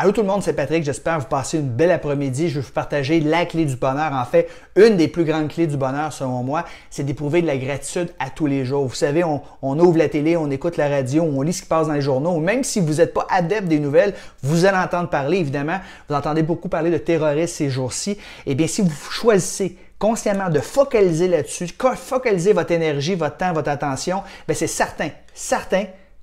Allô tout le monde, c'est Patrick, j'espère que vous passez une belle après-midi. Je vais vous partager la clé du bonheur. En fait, une des plus grandes clés du bonheur selon moi, c'est d'éprouver de la gratitude à tous les jours. Vous savez, on ouvre la télé, on écoute la radio, on lit ce qui passe dans les journaux. Même si vous n'êtes pas adepte des nouvelles, vous allez entendre parler, évidemment. Vous entendez beaucoup parler de terroristes ces jours-ci. Eh bien, si vous choisissez consciemment de focaliser là-dessus, focaliser votre énergie, votre temps, votre attention, bien c'est certain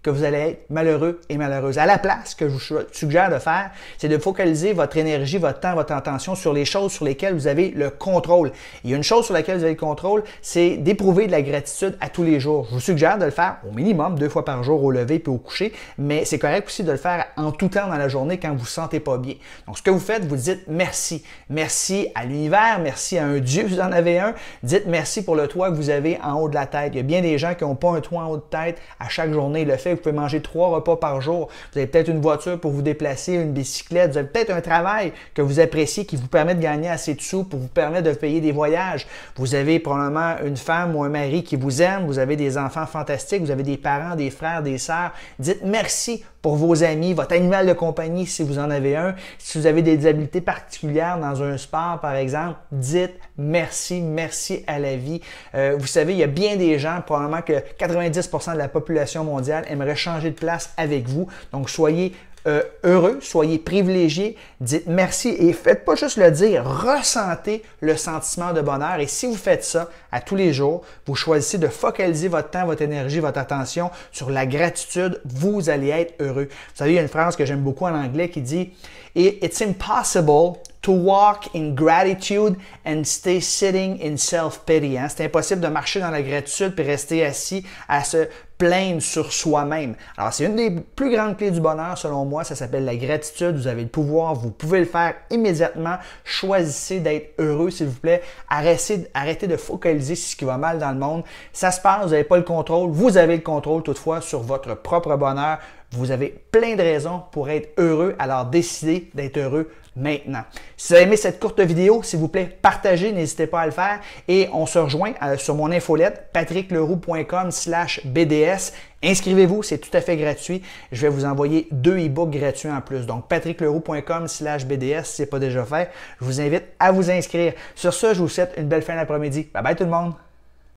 que vous allez être malheureux et malheureuse. À la place, ce que je vous suggère de faire, c'est de focaliser votre énergie, votre temps, votre attention sur les choses sur lesquelles vous avez le contrôle. Il y a une chose sur laquelle vous avez le contrôle, c'est d'éprouver de la gratitude à tous les jours. Je vous suggère de le faire au minimum 2 fois par jour au lever puis au coucher, mais c'est correct aussi de le faire en tout temps dans la journée quand vous ne vous sentez pas bien. Donc, ce que vous faites, vous dites merci. Merci à l'univers, merci à un Dieu, vous en avez un. Dites merci pour le toit que vous avez en haut de la tête. Il y a bien des gens qui n'ont pas un toit en haut de tête à chaque journée. Le fait vous pouvez manger 3 repas par jour. Vous avez peut-être une voiture pour vous déplacer, une bicyclette. Vous avez peut-être un travail que vous appréciez qui vous permet de gagner assez de sous pour vous permettre de payer des voyages. Vous avez probablement une femme ou un mari qui vous aime. Vous avez des enfants fantastiques. Vous avez des parents, des frères, des sœurs. Dites merci pour vos amis, votre animal de compagnie si vous en avez un. Si vous avez des habiletés particulières dans un sport, par exemple, dites merci, merci à la vie. Vous savez, il y a bien des gens, probablement que 90% de la population mondiale aimerait changer de place avec vous. Donc, soyez heureux, soyez privilégiés, dites merci et faites pas juste le dire, ressentez le sentiment de bonheur. Et si vous faites ça à tous les jours, vous choisissez de focaliser votre temps, votre énergie, votre attention sur la gratitude, vous allez être heureux. Vous savez, il y a une phrase que j'aime beaucoup en anglais qui dit « It's impossible to walk in gratitude and stay sitting in self-pity. » C'est impossible de marcher dans la gratitude puis rester assis à se plaindre sur soi-même. Alors, c'est une des plus grandes clés du bonheur, selon moi. Ça s'appelle la gratitude. Vous avez le pouvoir. Vous pouvez le faire immédiatement. Choisissez d'être heureux, s'il vous plaît. Arrêtez de focaliser sur ce qui va mal dans le monde. Ça se passe. Vous n'avez pas le contrôle. Vous avez le contrôle, toutefois, sur votre propre bonheur. Vous avez plein de raisons pour être heureux. Alors, décidez d'être heureux maintenant. Si vous avez aimé cette courte vidéo, s'il vous plaît, partagez, n'hésitez pas à le faire. Et on se rejoint sur mon infolette, patrickleroux.com/BDS. Inscrivez-vous, c'est tout à fait gratuit. Je vais vous envoyer 2 e-books gratuits en plus. Donc, patrickleroux.com/BDS, si ce n'est pas déjà fait. Je vous invite à vous inscrire. Sur ce, je vous souhaite une belle fin d'après-midi. Bye bye tout le monde!